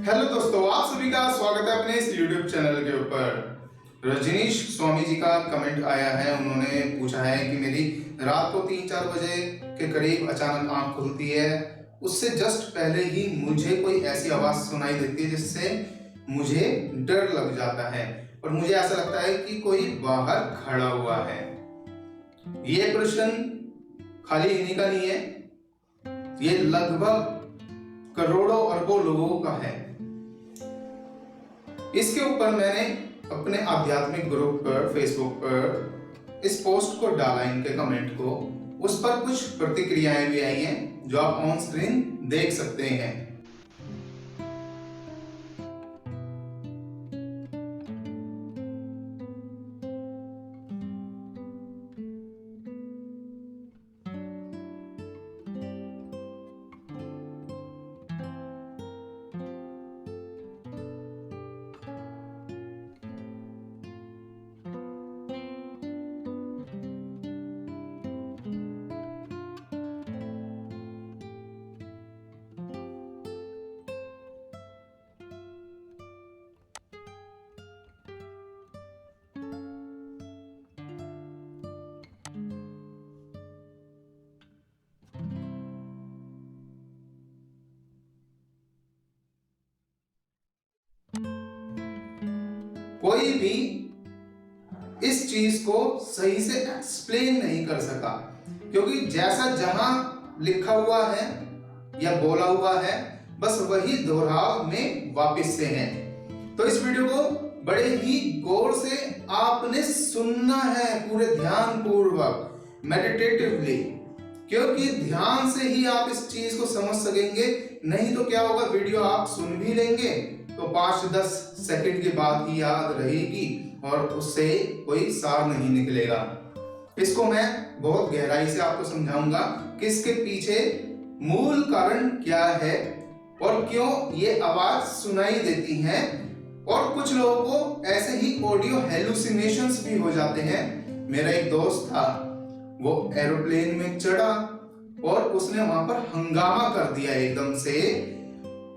Hello दोस्तों, आप सभी का स्वागत है अपने इस YouTube चैनल के ऊपर। रजनीश स्वामी जी का कमेंट आया है। उन्होंने पूछा है कि मेरी रात को 3-4 बजे के करीब अचानक आंख खुलती है। उससे जस्ट पहले ही मुझे कोई ऐसी आवाज सुनाई देती है जिससे मुझे डर लग जाता है और मुझे ऐसा लगता है कि कोई बाहर खड़ा हुआ है। ये प्रश्न खाली इन्हीं का नहीं है, ये लगभग करोड़ों अरबों लोगों का है। इसके ऊपर मैंने अपने आध्यात्मिक ग्रुप पर फेसबुक पर इस पोस्ट को डाला, इनके कमेंट को। उस पर कुछ प्रतिक्रियाएं भी आई हैं जो आप ऑन स्क्रीन देख सकते हैं। कोई भी इस चीज को सही से एक्सप्लेन नहीं कर सका, क्योंकि जैसा जहां लिखा हुआ है या बोला हुआ है बस वही दोहराव में वापस से है। तो इस वीडियो को बड़े ही गौर से आपने सुनना है, पूरे ध्यान पूर्वक, मेडिटेटिवली, क्योंकि ध्यान से ही आप इस चीज को समझ सकेंगे। नहीं तो क्या होगा, वीडियो आप सुन भी लेंगे तो 5-10 सेकंड के बाद ही याद रहेगी और उससे कोई सार नहीं निकलेगा। इसको मैं बहुत गहराई से आपको समझाऊंगा कि इसके पीछे मूल कारण क्या है और क्यों ये आवाज सुनाई देती है। और कुछ लोगों को ऐसे ही ऑडियो हेलुसिनेशंस भी हो जाते हैं। मेरा एक दोस्त था, वो एरोप्लेन में चढ़ा और उसने वहां पर हंगामा कर दिया एकदम से,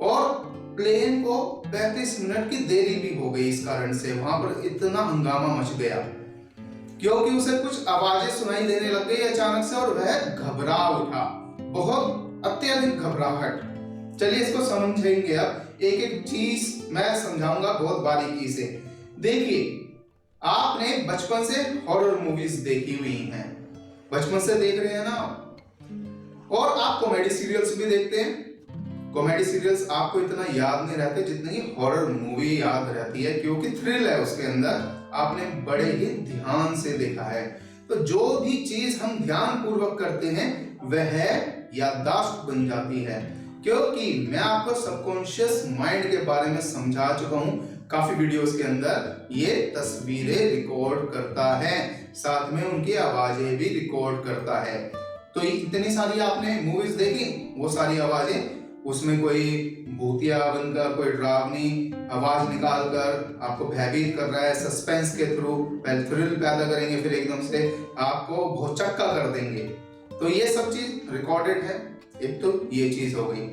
और प्लेन को 35 मिनट की देरी भी हो गई। इस कारण से वहां पर इतना हंगामा मच गया क्योंकि उसे कुछ आवाजें सुनाई देने लग गई अचानक से और वह घबरा उठा, बहुत अत्यधिक घबराहट। चलिए इसको समझेंगे। अब एक एक चीज मैं समझाऊंगा बहुत बारीकी से। देखिए, आपने बचपन से हॉरर मूवीज देखी हुई हैं, बचपन से देख रहे हैं ना, और आप कॉमेडी सीरियल्स भी देखते हैं। कॉमेडी सीरियल्स आपको इतना याद नहीं रहते जितनी हॉरर मूवी याद रहती है, क्योंकि थ्रिल है उसके अंदर, आपने बड़े ही ध्यान से देखा है। तो जो भी चीज हम ध्यान पूर्वक करते हैं वह याददाश्त बन जाती है। क्योंकि मैं आपको सबकॉन्शियस माइंड के बारे में समझा चुका हूं काफी वीडियोस के अंदर। ये तस्वीरें रिकॉर्ड करता है, साथ में उनकी आवाजें भी रिकॉर्ड करता है। तो इतनी सारी आपने मूवीज देखी, वो सारी आवाजें, उसमें कोई भूतिया बनकर, कोई डरावनी आवाज निकालकर आपको भयभीत कर रहा है सस्पेंस के थ्रू। पहले थ्रिल पैदा करेंगे, फिर एकदम से आपको भौचक्का कर देंगे। तो ये सब चीज रिकॉर्डेड है। एक तो ये चीज हो गई।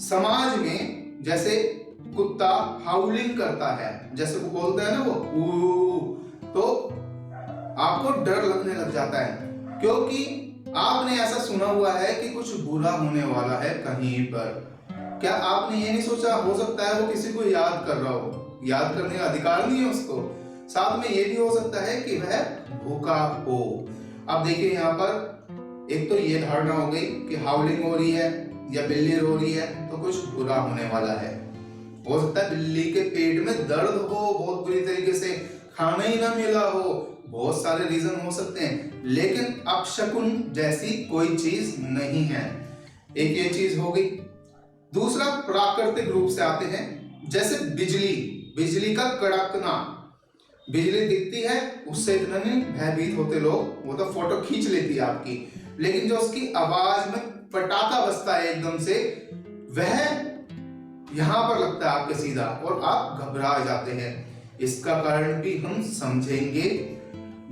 समाज में जैसे कुत्ता हाउलिंग करता है, जैसे वो बोलता है ना वो, तो आपको डर लगने लग जाता है, क्योंकि आपने ऐसा सुना हुआ है कि कुछ बुरा होने वाला है कहीं पर। क्या आपने ये नहीं सोचा, हो सकता है वो किसी को याद कर रहा हो, याद करने का अधिकार नहीं है उसको। साथ में ये भी हो सकता है कि वह भूखा हो। अब देखिए यहाँ पर एक तो ये धारणा हो गई कि हाउलिंग हो रही है या बिल्ली रो रही है तो कुछ बुरा होने वाला है। हो सकता है बिल्ली के पेट में दर्द हो बहुत बुरी तरीके से, खाना ही ना मिला हो, बहुत सारे रीजन हो सकते हैं, लेकिन अपशकुन जैसी कोई चीज नहीं है। एक ये चीज हो गई। दूसरा, प्राकृतिक रूप से आते हैं, जैसे बिजली, बिजली का कड़कना। बिजली दिखती है, उससे इतना नहीं भयभीत होते लोग, वो तो फोटो खींच लेती है आपकी, लेकिन जो उसकी आवाज में पटाखा बजता है एकदम से, वह यहां पर लगता है आपके सीधा और आप घबरा जाते हैं। इसका कारण भी हम समझेंगे।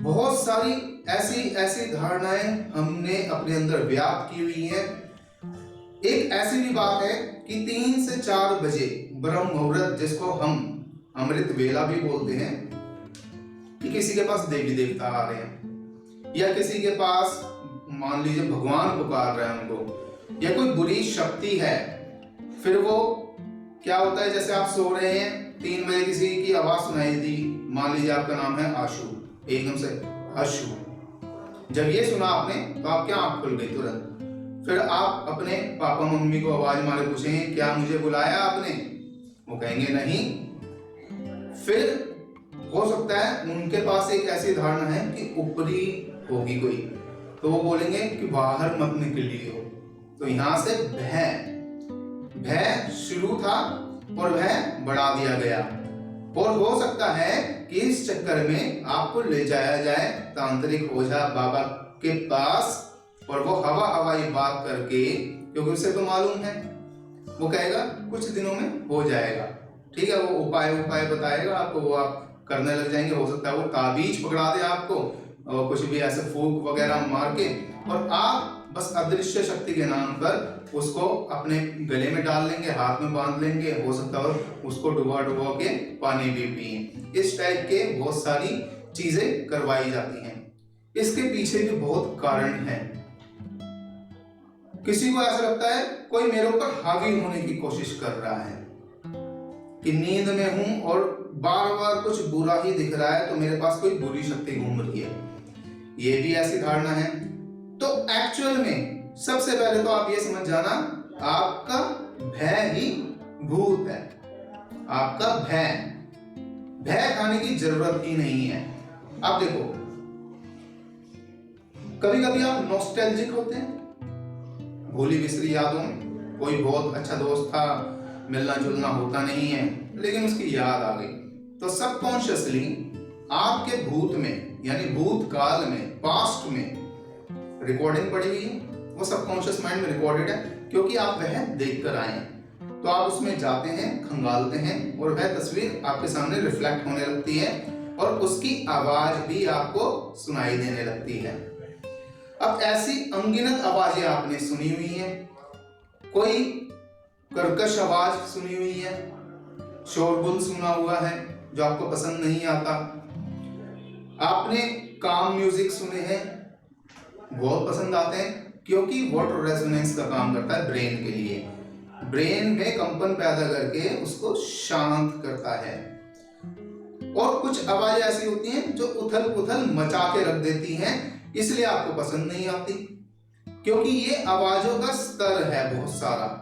बहुत सारी ऐसी धारणाएं हमने अपने अंदर व्याप्त की हुई हैं एक ऐसी भी बात है कि 3 से 4 बजे ब्रह्म मुहूर्त, जिसको हम अमृत वेला भी बोलते हैं, कि किसी के पास देवी देवता आ रहे हैं या किसी के पास मान लीजिए भगवान पुकार रहे हैं उनको, या कोई बुरी शक्ति है, फिर वो क्या होता है, जैसे आप सो रहे हैं 3 बजे किसी की आवाज सुनाई दी, मान लीजिए आपका नाम है आशु, एकदम से आशु, जब ये सुना आपने तो आपकी आंख खुल गई तुरंत। फिर आप अपने पापा मम्मी को आवाज मारे पूछेंगे क्या मुझे बुलाया आपने, वो कहेंगे नहीं। फिर हो सकता है उनके पास एक ऐसी धारणा है कि ऊपरी होगी कोई, तो वो बोलेंगे कि बाहर मत निकलिए हो। तो यहां से भय शुरू था और वह बढ़ा दिया गया, और हो सकता है कि इस चक्कर में आपको ले जाया जाए तांत्रिक ओझा बाबा के पास, और वो हवाई बात करके, क्योंकि उसे तो मालूम है, वो कहेगा कुछ दिनों में हो जाएगा, ठीक है, वो उपाय बताएगा आपको, वो आप करने लग जाएंगे। हो सकता है वो ताबीज पकड़ा दे आपको, और कुछ भी ऐसे फूंक वगैरह मार के, और आप बस अदृश्य शक्ति के नाम पर उसको अपने गले में डाल लेंगे, हाथ में बांध लेंगे, हो सकता है उसको डुबा के पानी भी पिए। इस टाइप के बहुत सारी चीजें करवाई जाती हैं। इसके पीछे भी बहुत कारण है। किसी को ऐसा लगता है कोई मेरे ऊपर हावी होने की कोशिश कर रहा है, कि नींद में हूं और बार बार कुछ बुरा ही दिख रहा है, तो मेरे पास कोई बुरी शक्ति घूम रही है, ये भी ऐसी धारणा है। तो एक्चुअल में सबसे पहले तो आप ये समझ जाना, आपका भय ही भूत है। आपका भय खाने की जरूरत ही नहीं है। आप देखो, कभी कभी आप नॉस्टैल्जिक होते हैं, भूली बिसरी यादों में, कोई बहुत अच्छा दोस्त था, मिलना जुलना होता नहीं है, लेकिन उसकी याद आ गई, तो सबकॉन्शियसली आपके भूत में, यानी भूतकाल में, पास्ट में रिकॉर्डिंग पड़ी हुई है, वो सबकॉन्शियस माइंड में रिकॉर्डेड है, क्योंकि आप वह देख कर आए हैं। तो आप उसमें जाते हैं, खंगालते हैं, और वह तस्वीर आपके सामने रिफ्लेक्ट होने लगती है, और उसकी आवाज भी आपको सुनाई देने लगती है। अब ऐसी अनगिनत आवाजें आपने सुनी हुई हैं, कोई कर्कश आवाज सुनी हुई है, शोरगुल सुना हुआ है जो आपको पसंद नहीं आता, आपने काम म्यूजिक सुने हैं, बहुत पसंद आते हैं, क्योंकि वाटर रेजोनेंस का काम करता है ब्रेन के लिए, ब्रेन में कंपन पैदा करके उसको शांत करता है। और कुछ आवाजें ऐसी होती हैं जो उथल पुथल मचा के रख देती हैं, इसलिए आपको पसंद नहीं आती, क्योंकि ये आवाजों का स्तर है बहुत सारा।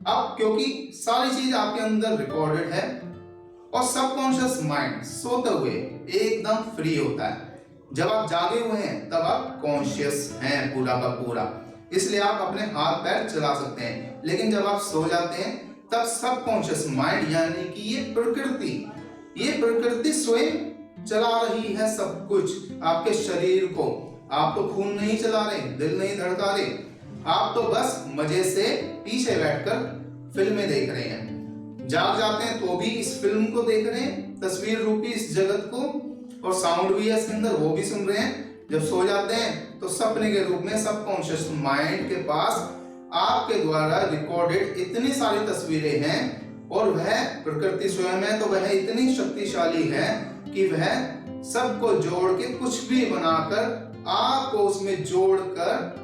अब क्योंकि सारी चीज आपके अंदर रिकॉर्डेड है, और सबकॉन्शियस माइंड सोते हुए एकदम फ्री होता है। जब आप जागे हुए हैं तब आप कॉन्शियस हैं पूरा का पूरा, इसलिए आप अपने हाथ पैर चला सकते हैं। लेकिन जब आप सो जाते हैं तब सबकॉन्शियस माइंड, यानी कि ये प्रकृति स्वयं चला रही है सब कुछ, आपके शरीर को। आप तो खून नहीं चला रहे, दिल नहीं धड़का रहे, आप तो बस मजे से पीछे बैठकर फिल्में देख रहे हैं। जाग जाते हैं तो भी इस फिल्म को देख रहे हैं, तस्वीर रूपी इस जगत को, और साउंड भी है इसके अंदर, वो भी सुन रहे हैं। जब सो जाते हैं तो सपने के रूप में सबकॉन्शियस माइंड के पास आपके द्वारा रिकॉर्डेड इतनी सारी तस्वीरें हैं, और वह प्रकृति स्वयं है, तो वह इतनी शक्तिशाली है कि वह सबको जोड़ के कुछ भी बनाकर आपको उसमें जोड़कर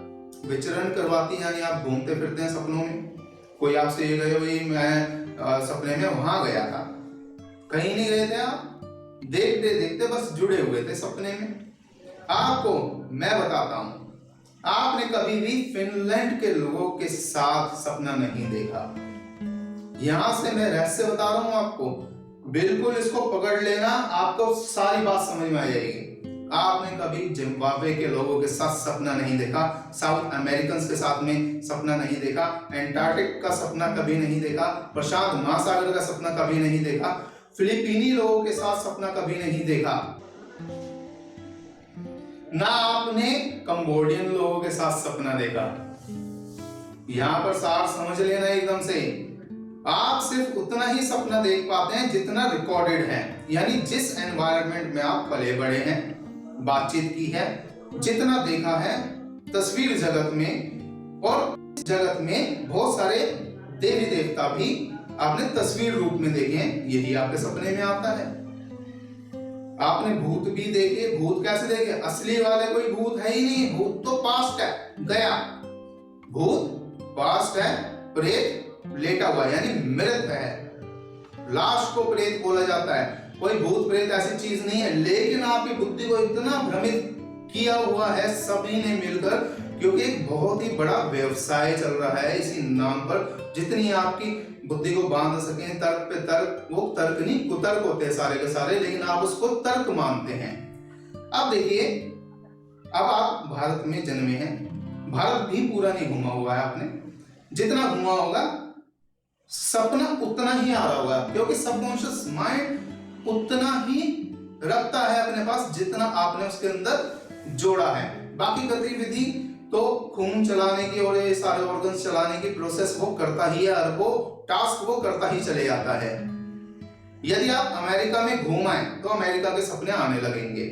विचरण करवाती है। यानी आप घूमते फिरते हैं सपनों में, कोई आपसे ये गए भाई मैं सपने में वहां गया था, कहीं नहीं गए थे आप, देखते देखते बस जुड़े हुए थे सपने में। आपको मैं बताता हूं, आपने कभी भी फिनलैंड के लोगों के साथ सपना नहीं देखा। यहां से मैं रहस्य बता रहा हूं आपको, बिल्कुल इसको पकड़ लेना, आपको सारी बात समझ में आ जाएगी। आपने कभी जिम्बाब्वे के लोगों के साथ सपना नहीं देखा, साउथ अमेरिकन के साथ में सपना नहीं देखा, एंटार्क्टिक का सपना कभी नहीं देखा, प्रशांत महासागर का सपना कभी नहीं देखा, फिलिपीनी लोगों के साथ सपना कभी नहीं देखा, ना आपने कंबोडियन लोगों के साथ सपना देखा। यहां पर सार समझ लेना एकदम से, आप सिर्फ उतना ही सपना देख पाते हैं जितना रिकॉर्डेड है, यानी जिस एनवायरनमेंट में आप पले बड़े हैं, बातचीत की है, जितना देखा है तस्वीर जगत में, और जगत में बहुत सारे देवी देवता भी आपने तस्वीर रूप में देखे हैं, यही आपके सपने में आता है। आपने भूत भी देखे, भूत कैसे देखे? असली वाले कोई भूत है ही नहीं, भूत तो पास्ट है, गया। भूत पास्ट है, प्रेत लेटा हुआ यानी मृत है, लाश को प्रेत बोला जाता है। कोई भूत प्रेत ऐसी चीज नहीं है, लेकिन आपकी बुद्धि को इतना भ्रमित किया हुआ है सभी ने मिलकर, क्योंकि एक बहुत ही बड़ा व्यवसाय चल रहा है इसी नाम पर। जितनी आपकी बुद्धि को बांध सके तर्क पे तर्क, वो तर्क नहीं कुतर्क होते हैं सारे के सारे, लेकिन आप उसको तर्क मानते हैं। अब देखिए, अब आप भारत में जन्मे हैं, भारत भी पूरा नहीं घूमा हुआ है आपने, जितना घूमा होगा सपना उतना ही आ रहा होगा, क्योंकि सबकॉन्शियस माइंड उतना ही रखता है अपने पास जितना आपने उसके अंदर जोड़ा है। बाकी गतिविधि तो खून चलाने की और ये सारे ऑर्गन्स चलाने की प्रोसेस वो करता ही है, अरबों टास्क वो करता ही चले जाता है। यदि आप अमेरिका में घूम आए तो अमेरिका के सपने आने लगेंगे।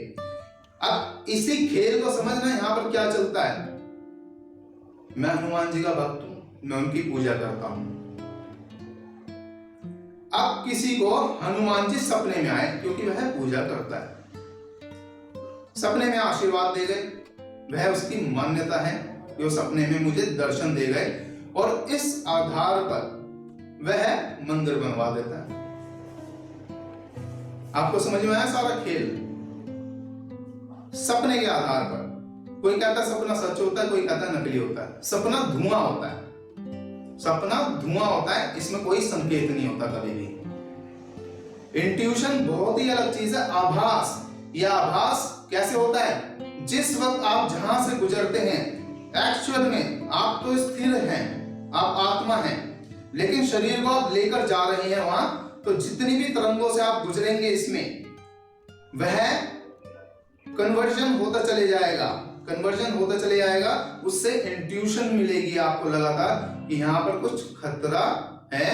अब इसी खेल को समझना, यहाँ पर क्या चलता है। मैं हनुमान जी का भक्त हूं, मैं उनकी पूजा करता हूं। अब किसी को हनुमान जी सपने में आए, क्योंकि वह पूजा करता है, सपने में आशीर्वाद दे गए, वह उसकी मान्यता है कि वो सपने में मुझे दर्शन दे गए, और इस आधार पर वह मंदिर बनवा देता है। आपको समझ में आया सारा खेल? सपने के आधार पर कोई कहता है सपना सच होता है, कोई कहता है नकली होता है। सपना धुआं होता है, सपना धुआं होता है, इसमें कोई संकेत नहीं होता कभी भी। इंट्यूशन बहुत ही अलग चीज है। आभास, यह आभास कैसे होता है? जिस वक्त आप जहां से गुजरते हैं, एक्चुअल में आप तो स्थिर हैं, आप आत्मा हैं, लेकिन शरीर को आप लेकर जा रहे हैं वहां, तो जितनी भी तरंगों से आप गुजरेंगे इसमें, वह कन्वर्जन होता चले जाएगा, कन्वर्जन होता चले जाएगा। उससे इंट्यूशन मिलेगी आपको लगातार कि यहां पर कुछ खतरा है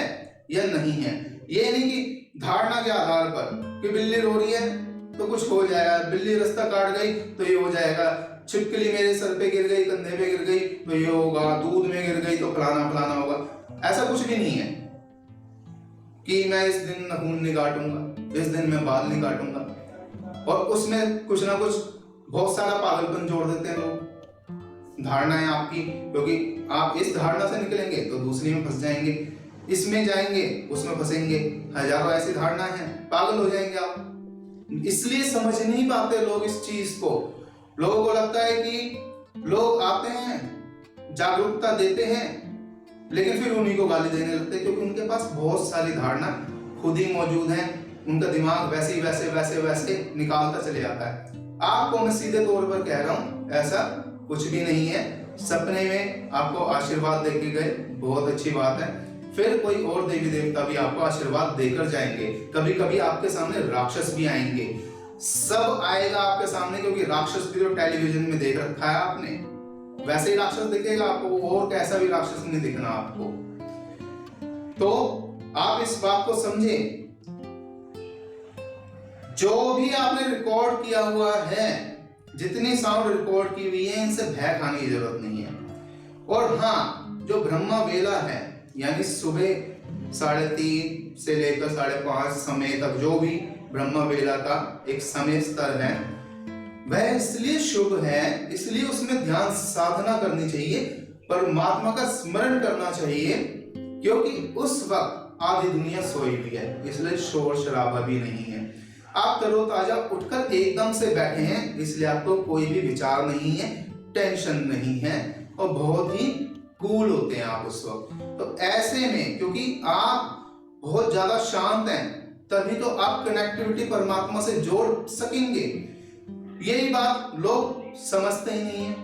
या नहीं है। ये नहीं कि धारणा के आधार पर कि बिल्ली रो रही है तो कुछ हो जाएगा, बिल्ली रास्ता काट गई तो ये हो जाएगा, छिपकली मेरे सर पे गिर गई, कंधे पे गिर गई तो ये होगा, दूध में गिर गई तो फलाना फलाना होगा। ऐसा कुछ भी नहीं है कि मैं इस दिन नाखून नहीं काटूंगा, इस दिन मैं बाल नहीं काटूंगा, और उसमें कुछ ना कुछ बहुत सारा पागलपन जोड़ देते हैं लोग। धारणा है आपकी, क्योंकि आप इस धारणा से निकलेंगे तो दूसरी में फंस जाएंगे, इसमें जाएंगे उसमें फंसेंगे, हजारों ऐसी धारणा है, पागल हो जाएंगे आप। इसलिए समझ नहीं पाते लोग इस चीज को। लोगों को लगता है कि लोग आते हैं, जागरूकता देते हैं, लेकिन फिर उन्हीं को गाली देने लगते हैं, क्योंकि उनके पास बहुत सारी धारणा खुद ही मौजूद है। उनका दिमाग वैसे वैसे वैसे वैसे निकालता चले जाता है। आपको मैं सीधे तौर पर कह रहा हूं, ऐसा कुछ भी नहीं है। सपने में आपको आशीर्वाद देके गए, बहुत अच्छी बात है। फिर कोई और देवी देवता भी आपको आशीर्वाद देकर जाएंगे। कभी कभी आपके सामने राक्षस भी आएंगे, सब आएगा आपके सामने, क्योंकि राक्षस भी तो टेलीविजन में देख रखा है आपने, वैसे ही राक्षस दिखेगा आपको, और कैसा भी राक्षस नहीं दिखना आपको। तो आप इस बात को समझें, जो भी आपने रिकॉर्ड किया हुआ है, जितनी साउंड रिकॉर्ड की हुई है, इनसे भय खाने की जरूरत नहीं है। और हाँ, जो ब्रह्मा वेला है, यानी सुबह 3:30 से लेकर 5:30 समय तक जो भी ब्रह्मा वेला का एक समय स्तर है, वह इसलिए शुभ है, इसलिए उसमें ध्यान साधना करनी चाहिए, परमात्मा का स्मरण करना चाहिए, क्योंकि उस वक्त आधी दुनिया सोई हुई है, इसलिए शोर शराबा भी नहीं है। आप तरोताजा उठकर एकदम से बैठे हैं, इसलिए आपको कोई भी विचार नहीं है, टेंशन नहीं है, और बहुत ही कूल होते हैं आप उस वक्त। तो ऐसे में, क्योंकि आप बहुत ज्यादा शांत हैं, तभी तो आप कनेक्टिविटी परमात्मा से जोड़ सकेंगे। यही बात लोग समझते ही नहीं है,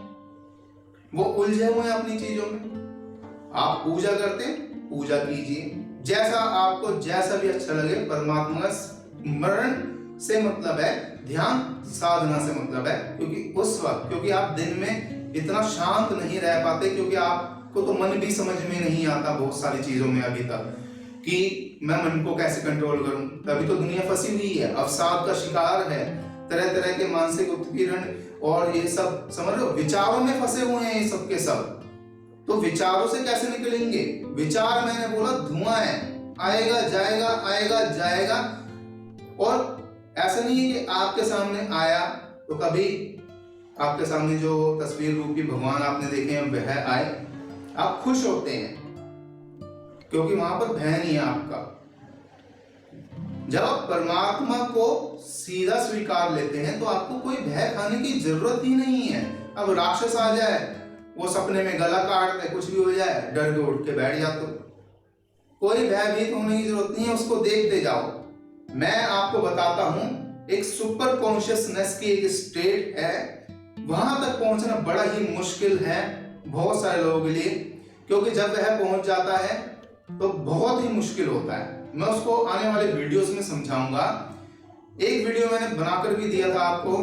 वो उलझे हुए हैं अपनी चीजों में। आप पूजा करते, पूजा कीजिए, जैसा आपको जैसा भी अच्छा लगे। परमात्मा का स्मरण से मतलब है, ध्यान साधना से मतलब है, क्योंकि उस वक्त, क्योंकि आप दिन में इतना शांत नहीं रह पाते, क्योंकि आपको तो मन भी समझ में नहीं आता बहुत सारी चीजों में अभी तक, कि मैं मन को कैसे कंट्रोल करूं। तभी तो दुनिया फंसी हुई है, अवसाद का शिकार है, तरह तरह के मानसिक उत्पीड़न और ये सब समझ लो विचारों में फंसे हुए हैं ये सब के सब। तो विचारों से कैसे निकलेंगे? विचार मैंने बोला धुआं है, आएगा जाएगा आएगा जाएगा। और ऐसा नहीं है कि आपके सामने आया तो कभी आपके सामने जो तस्वीर रूपी भगवान आपने देखे हैं वह आए, आप खुश होते हैं क्योंकि वहां पर भय नहीं है आपका। जब आप परमात्मा को सीधा स्वीकार लेते हैं तो आपको कोई भय खाने की जरूरत ही नहीं है। अब राक्षस आ जाए, वो सपने में गला काट दे, कुछ भी हो जाए, डर के उठ के बैठ जाते, कोई भयभीत होने की जरूरत नहीं है, उसको देखते जाओ। मैं आपको बताता हूं, एक सुपर कॉन्शियसनेस की एक स्टेट है, वहां तक पहुंचना बड़ा ही मुश्किल है बहुत सारे लोगों के लिए, क्योंकि जब वह पहुंच जाता है तो बहुत ही मुश्किल होता है। मैं उसको आने वाले वीडियोस में समझाऊंगा। एक वीडियो मैंने बनाकर भी दिया था आपको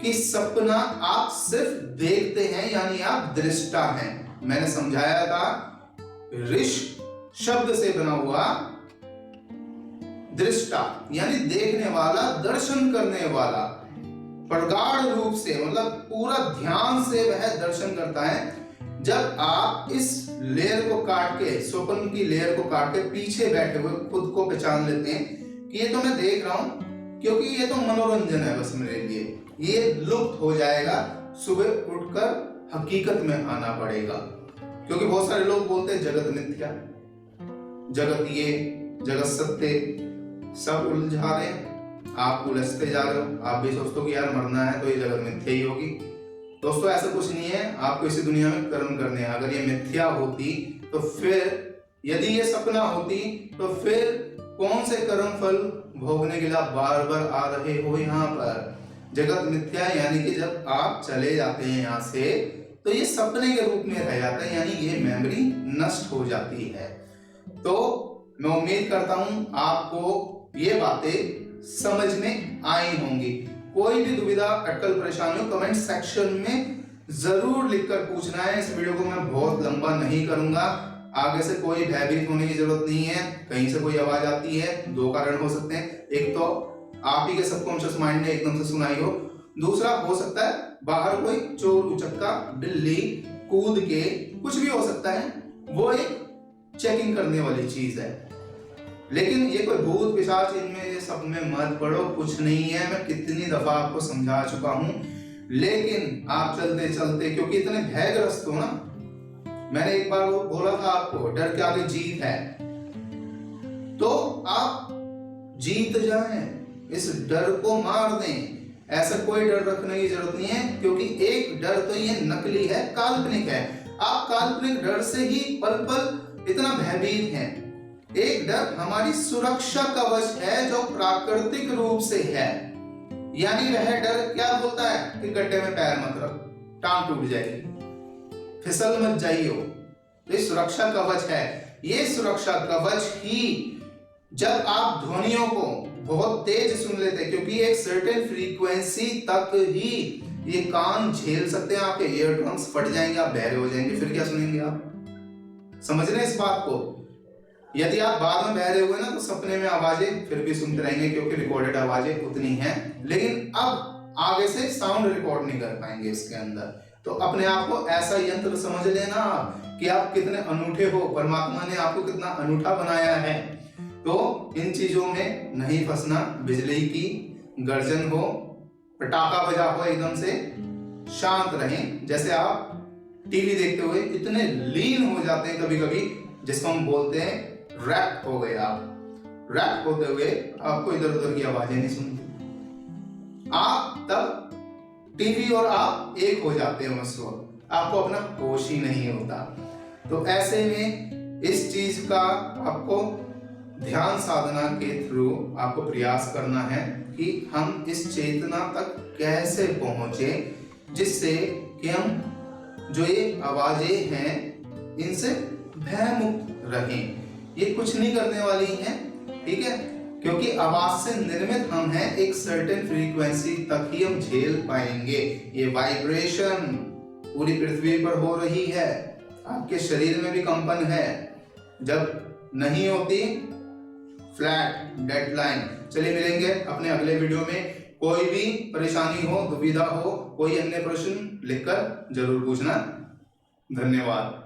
कि सपना आप सिर्फ देखते हैं, यानी आप दृष्टा हैं। मैंने समझाया था ऋष शब्द से बना हुआ दृष्टा, यानी देखने वाला, दर्शन करने वाला, प्रगाढ़ रूप से, मतलब पूरा ध्यान से वह दर्शन करता है। जब आप इस लेयर को काट के, स्वप्न की लेयर को काट के पीछे बैठे हुए खुद को पहचान लेते हैं कि ये तो मैं देख रहा हूं, क्योंकि ये तो मनोरंजन है बस मेरे लिए, ये लुप्त हो जाएगा, सुबह उठकर हकीकत में आना पड़ेगा। क्योंकि बहुत सारे लोग बोलते हैं जगत मिथ्या, जगत ये, जगत सत्य, सब उलझा रहे हैं, आप उलझते जा रहे हो। आप भी सोचते हो कि यार मरना है तो ये जगत मिथ्या ही होगी। दोस्तों ऐसा कुछ नहीं है, आपको इसी दुनिया में कर्म करने हैं। अगर ये मिथ्या होती तो फिर, यदि ये सपना होती तो फिर कौन से कर्म फल भोगने के लिए आप बार बार आ रहे हो यहाँ पर? जगत मिथ्या यानी कि जब आप चले जाते हैं यहाँ से तो ये सपने के रूप में रह जाता है, यानी ये मेमोरी नष्ट हो जाती है। तो मैं उम्मीद करता हूं आपको ये बातें समझ में आई होंगी। कोई भी दुविधा, अटकल, परेशानी हो कमेंट सेक्शन में जरूर लिखकर पूछना है। इस वीडियो को मैं बहुत लंबा नहीं करूंगा, आगे से कोई भयभीत होने की जरूरत नहीं है। कहीं से कोई आवाज आती है, दो कारण हो सकते हैं, एक तो आप ही के सबकॉन्शियस माइंड ने एकदम से सुनाई हो, दूसरा हो सकता है बाहर कोई चोर उचक्का, बिल्ली कूद के, कुछ भी हो सकता है, वो एक चेकिंग करने वाली चीज है। लेकिन ये कोई भूत पिशाच, इनमें ये सब में मत पड़ो, कुछ नहीं है। मैं कितनी दफा आपको समझा चुका हूं, लेकिन आप चलते चलते, क्योंकि इतने भयग्रस्त हो ना, मैंने एक बार वो बोला था आपको, डर के आगे जीत है, तो आप जीत जाएं, इस डर को मार दें। ऐसा कोई डर रखने की जरूरत नहीं है, क्योंकि एक डर तो ये नकली है, काल्पनिक है। आप काल्पनिक डर से ही पल पल इतना भयभीत हैं। एक डर हमारी सुरक्षा कवच है जो प्राकृतिक रूप से है, यानी वह डर क्या बोलता है कि गड्ढे में पैर मत रख, टांग टूट जाएगी, फिसल मत जाइयो। तो ये सुरक्षा कवच है। ये सुरक्षा कवच ही जब आप ध्वनियों को बहुत तेज सुन लेते हैं, क्योंकि एक सर्टेन फ्रीक्वेंसी तक ही ये कान झेल सकते हैं, आपके ईयर ड्रम्स फट जाएंगे, आप बहरे हो जाएंगे, फिर क्या सुनेंगे आप? समझ रहे हैं इस बात को? यदि आप बाद में बहरे हुए ना तो सपने में आवाजें फिर भी सुनते रहेंगे, क्योंकि रिकॉर्डेड आवाजें उतनी हैं, लेकिन अब आगे से साउंड रिकॉर्ड नहीं कर पाएंगे इसके अंदर। तो अपने आप को ऐसा यंत्र समझ लेना कि आप कितने अनूठे हो, परमात्मा ने आपको कितना अनूठा बनाया है। तो इन चीजों में नहीं फंसना। बिजली की गर्जन हो, पटाखा बजा हो, एकदम से शांत रहें। जैसे आप टीवी देखते हुए इतने लीन हो जाते हैं कभी कभी, जिसको हम बोलते हैं रैप हो गए। आप रैप होते हुए आपको इधर उधर की आवाजें नहीं सुनती, आप तब टीवी और आप एक हो जाते हैं उस वक्त, आपको अपना होश ही नहीं होता। तो ऐसे में इस चीज का आपको ध्यान साधना के थ्रू आपको प्रयास करना है कि हम इस चेतना तक कैसे पहुंचे, जिससे कि हम जो ये आवाजें हैं इनसे भयमुक्त रहें। ये कुछ नहीं करने वाली हैं, ठीक है, क्योंकि आवाज से निर्मित हम हैं, एक सर्टेन फ्रीक्वेंसी तक ही हम झेल पाएंगे। ये वाइब्रेशन पूरी पृथ्वी पर हो रही है, आपके शरीर में भी कंपन है, जब नहीं होती फ्लैट डेडलाइन। चलिए मिलेंगे अपने अगले वीडियो में। कोई भी परेशानी हो, दुविधा हो, कोई अन्य प्रश्न लिखकर जरूर पूछना। धन्यवाद।